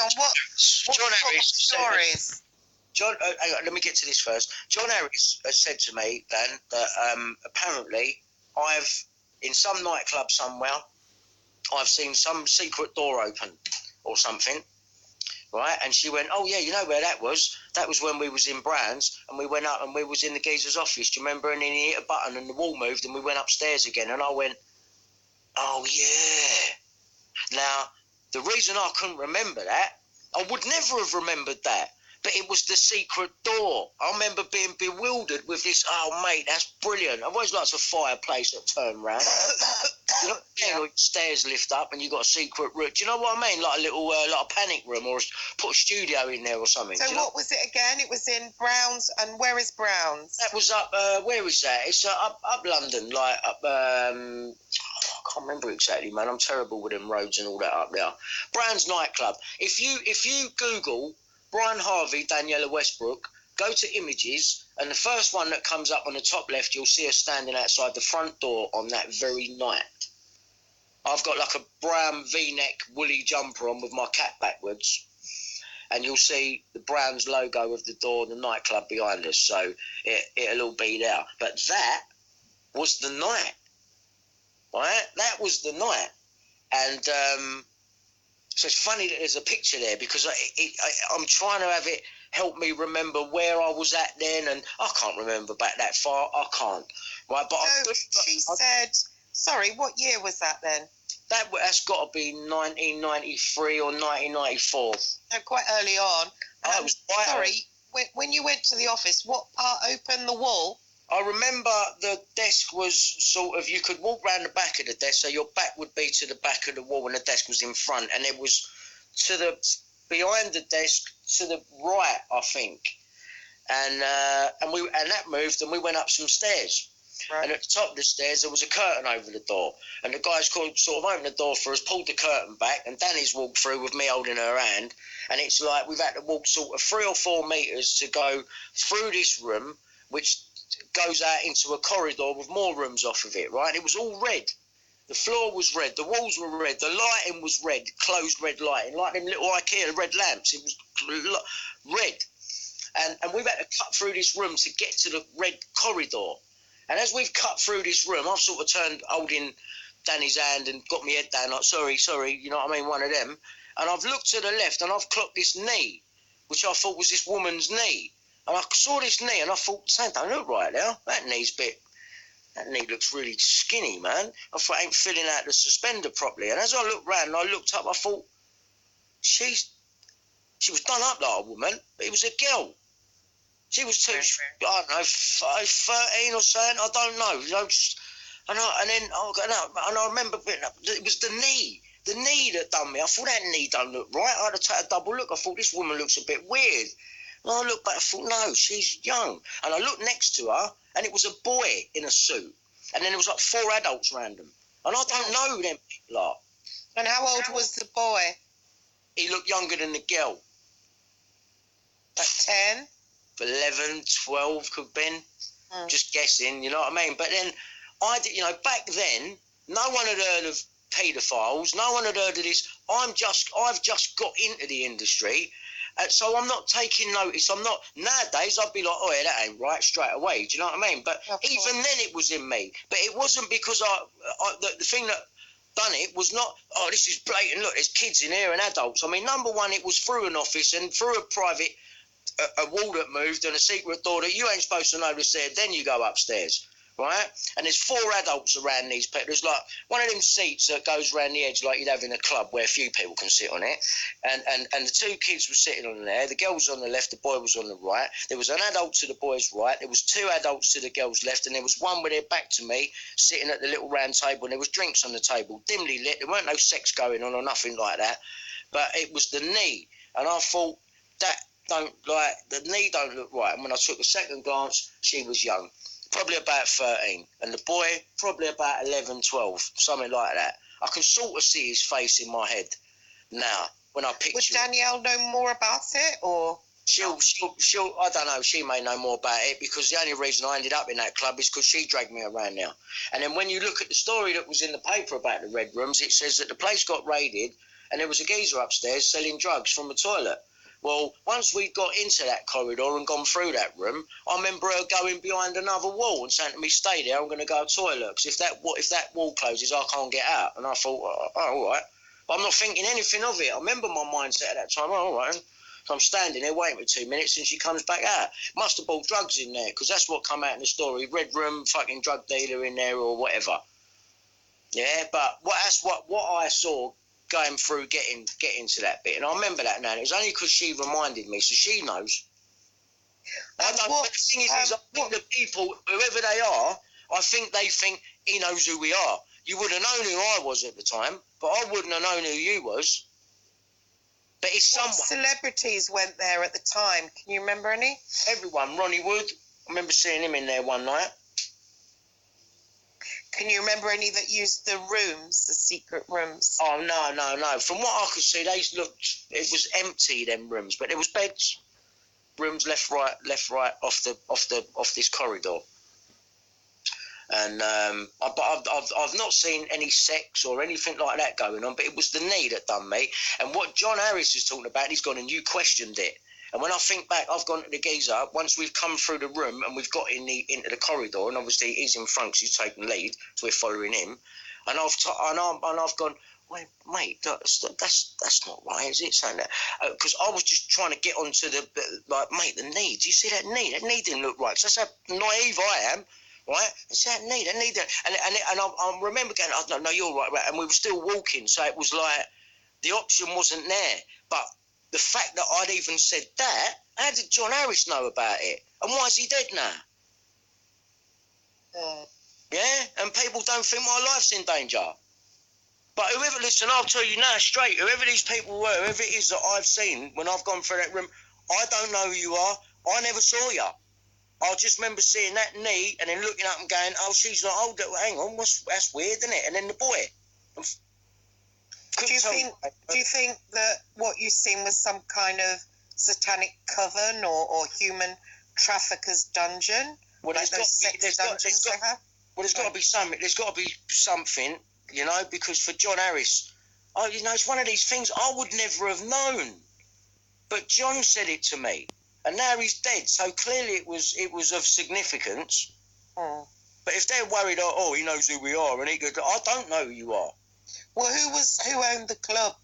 on, what stories? John, hang on, let me get to this first. John Harris has said to me, Dan, that apparently in some nightclub somewhere, I've seen some secret door open or something, right? And she went, oh, yeah, you know where that was? That was when we was in Brown's and we went up and we was in the geezer's office. Do you remember? And then he hit a button and the wall moved and we went upstairs again. And I went, oh, yeah. Now, the reason I couldn't remember that, I would never have remembered that. But it was the secret door. I remember being bewildered with this, oh, mate, that's brilliant. I've always liked a fireplace that turned round. You know, yeah. Stairs lift up and you've got a secret room. Do you know what I mean? Like a little like a panic room, or put a studio in there or something. So what was it again? It was in Brown's. And where is Brown's? That was up, where is that? It's up London, like up, I can't remember exactly, man. I'm terrible with them roads and all that up there. Brown's nightclub. If you Google Brian Harvey, Daniela Westbrook, go to images, and the first one that comes up on the top left, you'll see her standing outside the front door on that very night. I've got like a brown V-neck woolly jumper on with my cap backwards, and you'll see the Brown's logo of the door, the nightclub behind us, so it'll all be there. But that was the night, right? That was the night. And so it's funny that there's a picture there, because I'm trying to have it help me remember where I was at then, and I can't remember back that far. I can't. Right, but she said, sorry, what year was that then? That's got to be 1993 or 1994. No, quite early on. Sorry, when you went to the office, what part opened the wall? I remember the desk was sort of, you could walk round the back of the desk, so your back would be to the back of the wall and the desk was in front, and it was behind the desk to the right, I think. And that moved, and we went up some stairs. Right. And at the top of the stairs, there was a curtain over the door. And the guys sort of opened the door for us, pulled the curtain back, and Danny's walked through with me holding her hand. And it's like we've had to walk sort of 3 or 4 metres to go through this room, which goes out into a corridor with more rooms off of it, right? And it was all red. The floor was red, the walls were red, the lighting was red, closed red lighting, like them little IKEA red lamps. It was red. And we've had to cut through this room to get to the red corridor. And as we've cut through this room, I've sort of turned, holding Danny's hand and got my head down like, sorry, you know what I mean, one of them. And I've looked to the left and I've clocked this knee, which I thought was this woman's knee. And I saw this knee and I thought, that don't look right now. That knee looks really skinny, man. I thought, I ain't filling out the suspender properly. And as I looked round and I looked up, I thought, she was done up like a woman, but it was a girl. She was too, I don't know, 13 or something, I don't know. You know, and I remember, it was the knee that done me. I thought, that knee don't look right. I had to take a double look. I thought, this woman looks a bit weird. And I looked back, I thought, no, she's young. And I looked next to her, and it was a boy in a suit. And then there was like 4 adults around them. And I don't know them lot. And how old was the boy? He looked younger than the girl. Like 10? 11, 12 could have been. Just guessing, you know what I mean? But then, back then, no one had heard of paedophiles. No one had heard of this. I've just got into the industry. So I'm not taking notice. I'm not. Nowadays, I'd be like, oh, yeah, that ain't right straight away. Do you know what I mean? But even then, it was in me. But it wasn't because the thing that done it was not, oh, this is blatant. Look, there's kids in here and adults. I mean, number one, it was through an office and through a private, a wall that moved and a secret door that you ain't supposed to notice there. Then you go upstairs. Right? And there's 4 adults around these people. There's like one of them seats that goes around the edge like you'd have in a club where a few people can sit on it. And the 2 kids were sitting on there. The girl was on the left, the boy was on the right. There was an adult to the boy's right. There was 2 adults to the girl's left. And there was one with their back to me sitting at the little round table. And there was drinks on the table, dimly lit. There weren't no sex going on or nothing like that. But it was the knee. And I thought, the knee don't look right. And when I took a second glance, she was young. Probably about 13, and the boy probably about 11, 12, something like that. I can sort of see his face in my head now when I picture. Would Danielle know more about it, or she'll I don't know. She may know more about it, because the only reason I ended up in that club is because she dragged me around now. And then when you look at the story that was in the paper about the Red Rooms, it says that the place got raided and there was a geezer upstairs selling drugs from the toilet. Well, once we got into that corridor and gone through that room, I remember her going behind another wall and saying to me, "Stay there, I'm going to go to the toilet, because if that wall closes, I can't get out." And I thought, oh, all right. But I'm not thinking anything of it. I remember my mindset at that time, all right. So I'm standing there waiting for 2 minutes and she comes back out. Must have bought drugs in there, because that's what come out in the story. Red room, fucking drug dealer in there or whatever. Yeah, but that's what I saw going through getting to that bit. And I remember that now. And it was only because she reminded me, so she knows. But the thing is, I think the people, whoever they are, I think they think he knows who we are. You would have known who I was at the time, but I wouldn't have known who you was. But it's someone. Celebrities went there at the time. Can you remember any? Everyone. Ronnie Wood. I remember seeing him in there one night. Can you remember any that used the rooms, the secret rooms? Oh, no. From what I could see, it was empty, them rooms, but there was beds, rooms left, right, off this corridor. And but I've not seen any sex or anything like that going on, but it was the knee that done me. And what John Harris is talking about, he's gone and you questioned it. And when I think back, I've gone to the geezer, once we've come through the room and we've got into the corridor, and obviously he's in front because he's taking the lead, so we're following him. And I've gone, wait, mate, that's not right, is it? Saying that because I was just trying to get onto the mate, the knee. Do you see that knee? That knee didn't look right. So that's how naive I am. Right, it's that knee, and I remember going, "Oh no, you're right," and we were still walking, so it was like the option wasn't there. But the fact that I'd even said that, how did John Harris know about it? And why is he dead now? Yeah, and people don't think my life's in danger. But whoever, listen, I'll tell you now straight, whoever these people were, whoever it is that I've seen when I've gone through that room, I don't know who you are. I never saw you. I just remember seeing that knee and then looking up and going, "Oh, she's not old. Hang on, that's weird, isn't it?" And then the boy. Do you think that what you've seen was some kind of satanic coven or human trafficker's dungeon? Well, there's got to be something. There's got to be something, you know, because for John Harris, it's one of these things I would never have known. But John said it to me. And now he's dead, so clearly it was of significance. But if they're worried, he knows who we are, and he goes, I don't know who you are. Well, who owned the club?